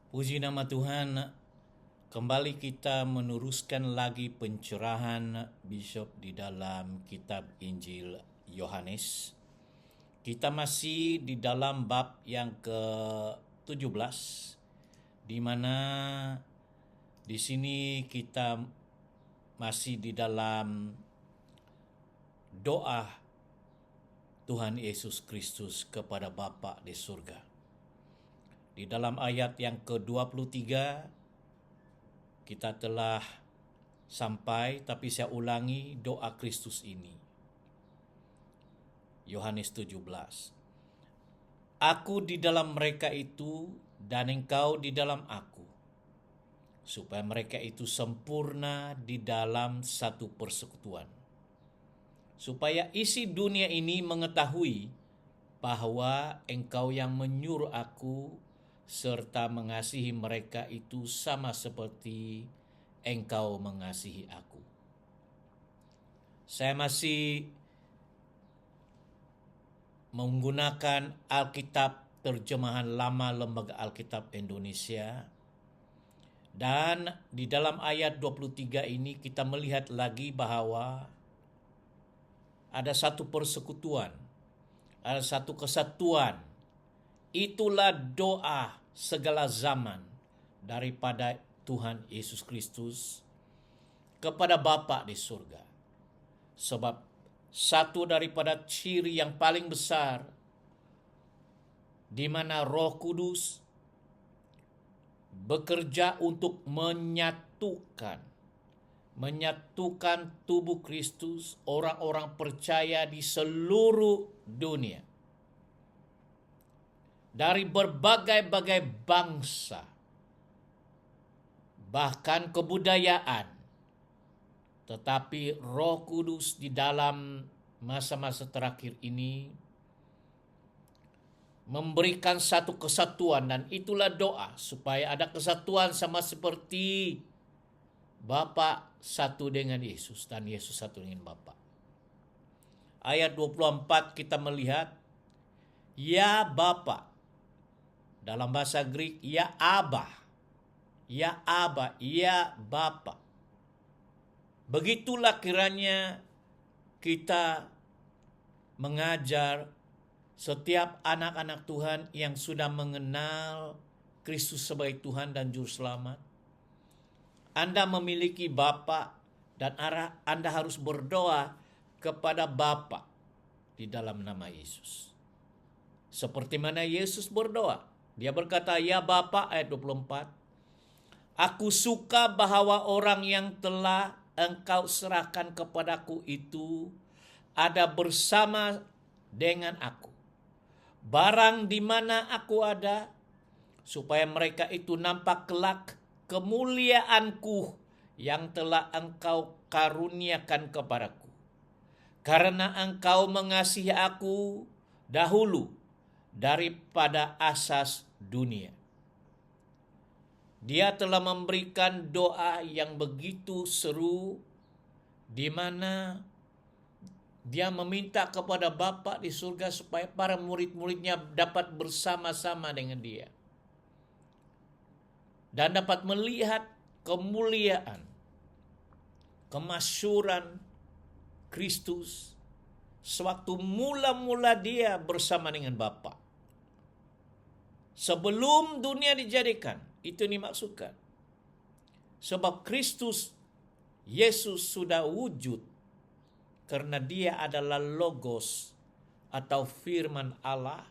Puji nama Tuhan, kembali kita meneruskan lagi pencerahan Bishop di dalam kitab Injil Yohanes. Kita masih di dalam bab yang ke-17, di mana di sini kita masih di dalam doa Tuhan Yesus Kristus kepada Bapa di surga. Di dalam ayat yang ke-23 kita telah sampai, tapi saya ulangi doa Kristus ini. Yohanes 17. Aku di dalam mereka itu dan engkau di dalam aku, supaya mereka itu sempurna di dalam satu persekutuan. Supaya isi dunia ini mengetahui bahwa engkau yang menyuruh aku serta mengasihi mereka itu sama seperti engkau mengasihi aku. Saya masih menggunakan Alkitab terjemahan lama Lembaga Alkitab Indonesia. Dan di dalam ayat 23 ini kita melihat lagi bahwa ada satu persekutuan, ada satu kesatuan. Itulah doa segala zaman daripada Tuhan Yesus Kristus kepada Bapa di surga. Sebab satu daripada ciri yang paling besar di mana Roh Kudus bekerja untuk menyatukan tubuh Kristus, orang-orang percaya di seluruh dunia. Dari berbagai-bagai bangsa, bahkan kebudayaan. Tetapi Roh Kudus di dalam masa-masa terakhir ini memberikan satu kesatuan, dan itulah doa supaya ada kesatuan sama seperti Bapa satu dengan Yesus dan Yesus satu dengan Bapa. Ayat 24 kita melihat, ya Bapa. Dalam bahasa Greek, ya Aba, ya Aba, ya Bapa. Begitulah kiranya kita mengajar setiap anak-anak Tuhan yang sudah mengenal Kristus sebagai Tuhan dan Juru Selamat. Anda memiliki Bapa dan Anda harus berdoa kepada Bapa di dalam nama Yesus. Seperti mana Yesus berdoa. Dia berkata, ya Bapa, ayat 24, aku suka bahwa orang yang telah engkau serahkan kepadaku itu ada bersama dengan aku. Barang di mana aku ada, supaya mereka itu nampak kelak kemuliaanku yang telah engkau karuniakan kepadaku. Karena engkau mengasihi aku dahulu daripada asas dunia. Dia telah memberikan doa yang begitu seru, di mana dia meminta kepada Bapa di surga supaya para murid-muridnya dapat bersama-sama dengan dia dan dapat melihat kemuliaan kemasyhuran Kristus sewaktu mula-mula dia bersama dengan Bapa. Sebelum dunia dijadikan, itu dimaksudkan. Sebab Kristus, Yesus sudah wujud karena dia adalah Logos atau firman Allah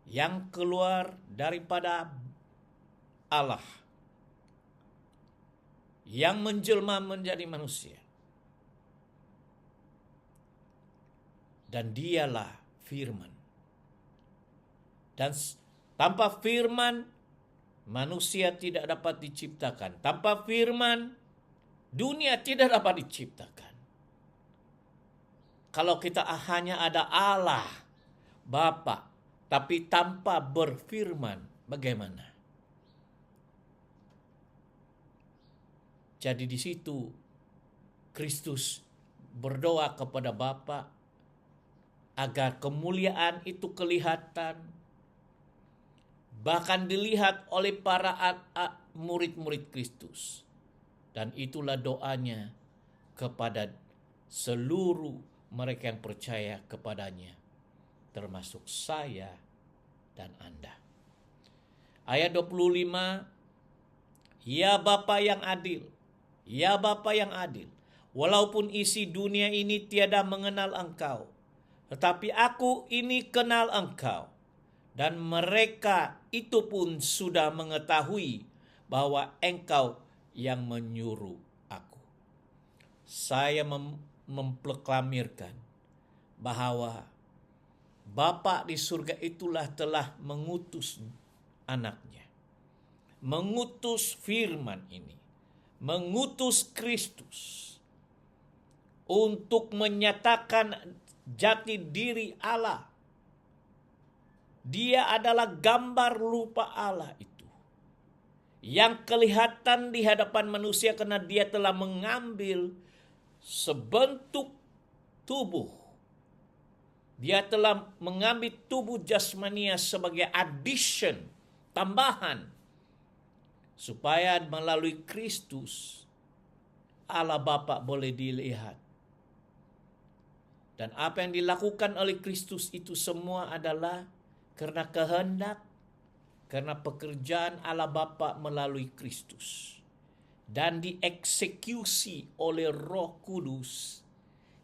yang keluar daripada Allah, yang menjelma menjadi manusia. Dan dialah firman. Dan tanpa firman, manusia tidak dapat diciptakan. Tanpa firman, dunia tidak dapat diciptakan. Kalau kita hanya ada Allah, Bapa, tapi tanpa berfirman, bagaimana? Jadi di situ Kristus berdoa kepada Bapa agar kemuliaan itu kelihatan, bahkan dilihat oleh para murid-murid Kristus. Dan itulah doanya kepada seluruh mereka yang percaya kepadanya, termasuk saya dan Anda. Ayat 25, ya Bapa yang adil, ya Bapa yang adil, walaupun isi dunia ini tiada mengenal Engkau, tetapi aku ini kenal Engkau, dan mereka itu pun sudah mengetahui bahwa Engkau yang menyuruh aku. Saya memproklamirkan bahwa Bapa di surga itulah telah mengutus anaknya, mengutus firman ini, mengutus Kristus untuk menyatakan jati diri Allah. Dia adalah gambar rupa Allah itu, yang kelihatan di hadapan manusia karena dia telah mengambil sebentuk tubuh. Dia telah mengambil tubuh jasmania sebagai addition, tambahan, supaya melalui Kristus Allah Bapa boleh dilihat. Dan apa yang dilakukan oleh Kristus itu semua adalah karena kehendak, karena pekerjaan Allah Bapa melalui Kristus. Dan dieksekusi oleh Roh Kudus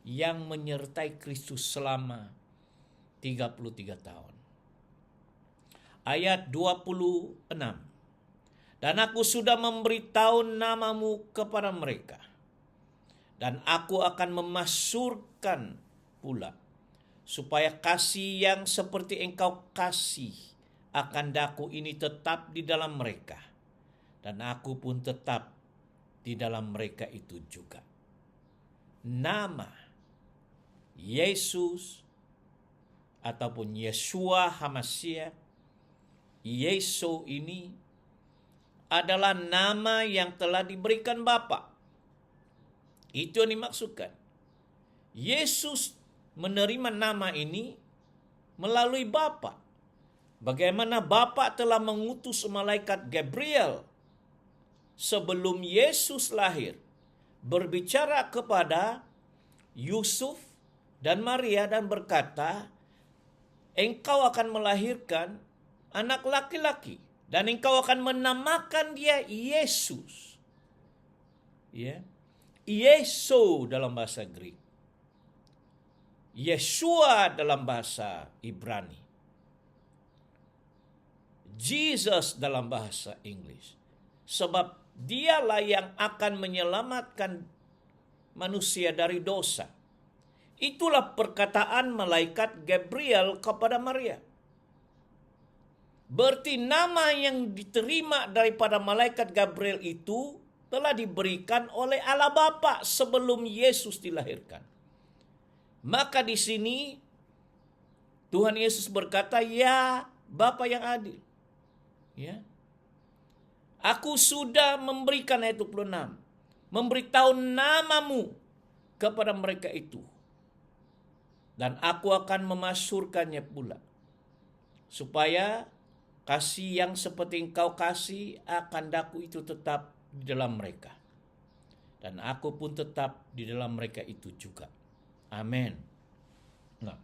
yang menyertai Kristus selama 33 tahun. Ayat 26. Dan aku sudah memberitahu namamu kepada mereka, dan aku akan memasyurkan pula, supaya kasih yang seperti engkau kasih akan daku ini tetap di dalam mereka, dan aku pun tetap di dalam mereka itu juga. Nama Yesus ataupun Yeshua HaMashiach, Yesus ini adalah nama yang telah diberikan Bapa. Itu yang dimaksudkan. Yesus menerima nama ini melalui Bapa. Bagaimana Bapa telah mengutus malaikat Gabriel sebelum Yesus lahir, berbicara kepada Yusuf dan Maria dan berkata, engkau akan melahirkan anak laki-laki dan engkau akan menamakan dia Yesus. Ya. Yesus dalam bahasa Greek, Yeshua dalam bahasa Ibrani, Jesus dalam bahasa Inggris. Sebab dialah yang akan menyelamatkan manusia dari dosa. Itulah perkataan malaikat Gabriel kepada Maria. Berarti nama yang diterima daripada malaikat Gabriel itu telah diberikan oleh Allah Bapa sebelum Yesus dilahirkan. Maka di sini Tuhan Yesus berkata, ya Bapa yang adil. Ya. Aku sudah memberikan, ayat 26, memberitahu namamu kepada mereka itu. Dan aku akan memasyurkannya pula, supaya kasih yang seperti engkau kasih akan daku itu tetap di dalam mereka. dan aku pun tetap di dalam mereka itu juga. Amin. Nah,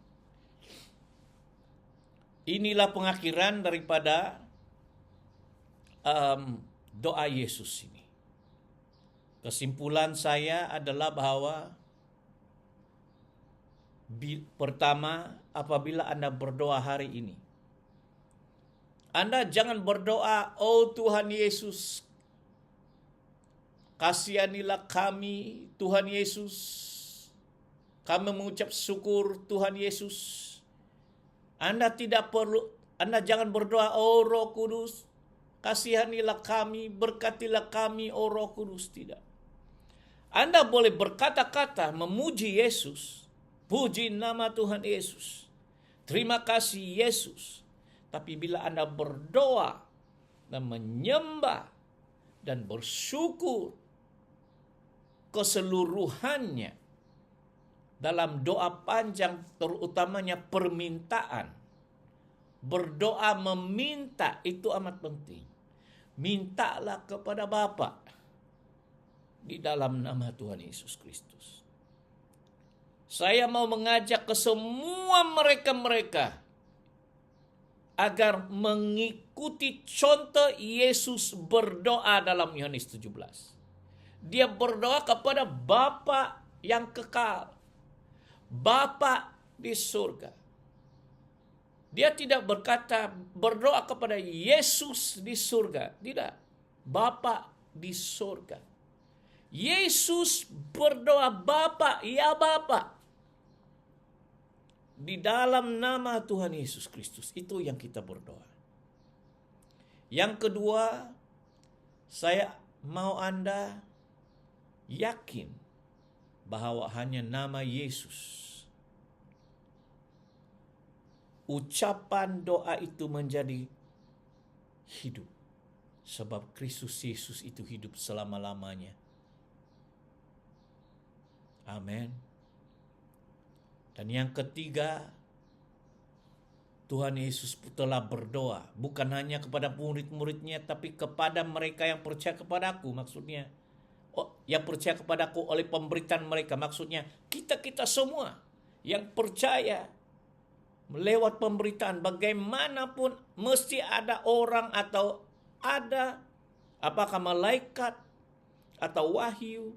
inilah pengakhiran daripada doa Yesus ini. Kesimpulan saya adalah bahwa pertama, apabila Anda berdoa hari ini, Anda jangan berdoa, "Oh Tuhan Yesus, kasihanilah kami, Tuhan Yesus. Kami mengucap syukur, Tuhan Yesus." Anda jangan berdoa, "Oh Roh Kudus, kasihanilah kami, berkatilah kami, oh Roh Kudus." Tidak. Anda boleh berkata-kata memuji Yesus, puji nama Tuhan Yesus, terima kasih Yesus. Tapi bila Anda berdoa dan menyembah dan bersyukur keseluruhannya dalam doa panjang, terutamanya permintaan, berdoa meminta, itu amat penting. Mintalah kepada Bapa di dalam nama Tuhan Yesus Kristus. Saya mau mengajak ke semua mereka-mereka agar mengikuti contoh Yesus berdoa dalam Yohanes 17. Dia berdoa kepada Bapa yang kekal, Bapa di surga. Dia tidak berdoa kepada Yesus di surga, tidak. Bapa di surga. Yesus berdoa, "Bapa, ya Bapa." Di dalam nama Tuhan Yesus Kristus, itu yang kita berdoa. Yang kedua, saya mau Anda yakin bahwa hanya nama Yesus, ucapan doa itu menjadi hidup. Sebab Kristus Yesus itu hidup selama-lamanya. Amin. Dan yang ketiga, Tuhan Yesus telah berdoa bukan hanya kepada murid-muridnya, tapi kepada mereka yang percaya kepadaku. Maksudnya, yang percaya kepadaku oleh pemberitaan mereka. Maksudnya, kita semua yang percaya lewat pemberitaan. Bagaimanapun mesti ada orang atau ada, apakah malaikat atau wahyu,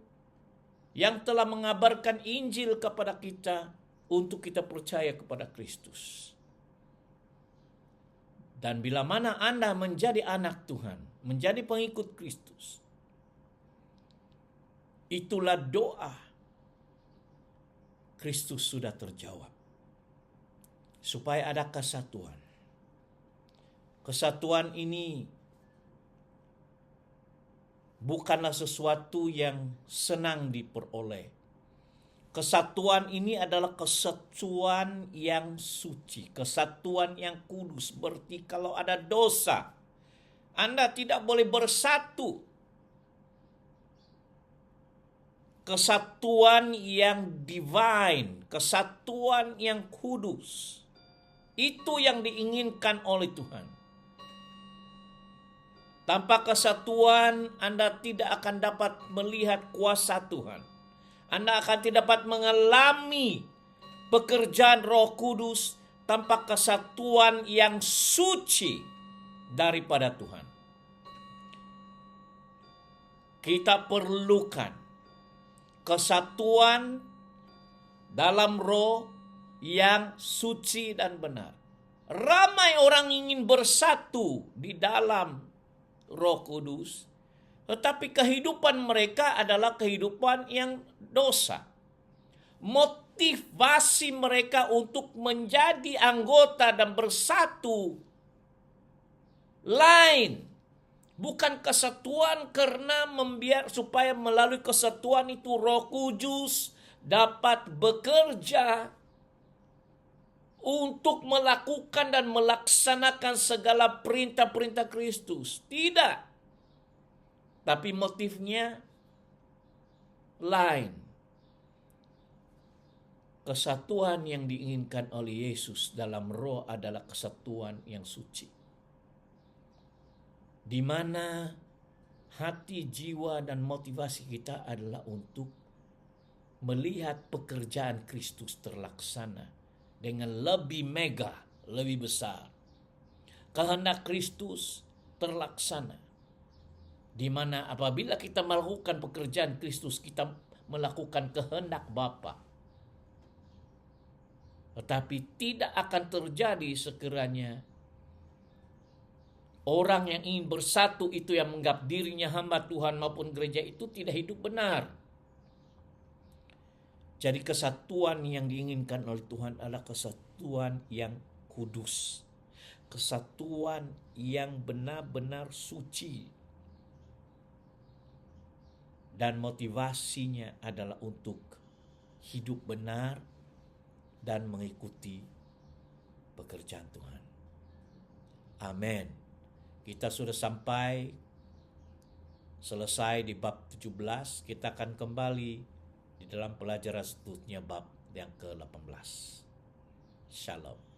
yang telah mengabarkan Injil kepada kita untuk kita percaya kepada Kristus. Dan bila mana Anda menjadi anak Tuhan, menjadi pengikut Kristus, itulah doa Kristus sudah terjawab. Supaya ada kesatuan. Kesatuan ini bukanlah sesuatu yang senang diperoleh. Kesatuan ini adalah kesatuan yang suci, kesatuan yang kudus. Berarti kalau ada dosa, Anda tidak boleh bersatu. Kesatuan yang divine, kesatuan yang kudus. Itu yang diinginkan oleh Tuhan. Tanpa kesatuan, Anda tidak akan dapat melihat kuasa Tuhan. Anda akan tidak dapat mengalami pekerjaan Roh Kudus tanpa kesatuan yang suci daripada Tuhan. Kita perlukan kesatuan dalam roh yang suci dan benar. Ramai orang ingin bersatu di dalam Roh Kudus, tetapi kehidupan mereka adalah kehidupan yang dosa. Motivasi mereka untuk menjadi anggota dan bersatu lain. Bukan kesatuan karena supaya melalui kesatuan itu Roh Kudus dapat bekerja untuk melakukan dan melaksanakan segala perintah-perintah Kristus. Tidak. Tapi motifnya lain. Kesatuan yang diinginkan oleh Yesus dalam roh adalah kesatuan yang suci. Di mana hati, jiwa, dan motivasi kita adalah untuk melihat pekerjaan Kristus terlaksana dengan lebih mega, lebih besar. Kehendak Kristus terlaksana, di mana apabila kita melakukan pekerjaan Kristus, kita melakukan kehendak Bapa. Tetapi tidak akan terjadi sekiranya orang yang ingin bersatu itu yang menganggap dirinya hamba Tuhan maupun gereja itu tidak hidup benar. Jadi kesatuan yang diinginkan oleh Tuhan adalah kesatuan yang kudus. Kesatuan yang benar-benar suci. Dan motivasinya adalah untuk hidup benar dan mengikuti pekerjaan Tuhan. Amin. Kita sudah selesai di bab 17. Kita akan kembali di dalam pelajaran seterusnya bab yang ke-18. Shalom.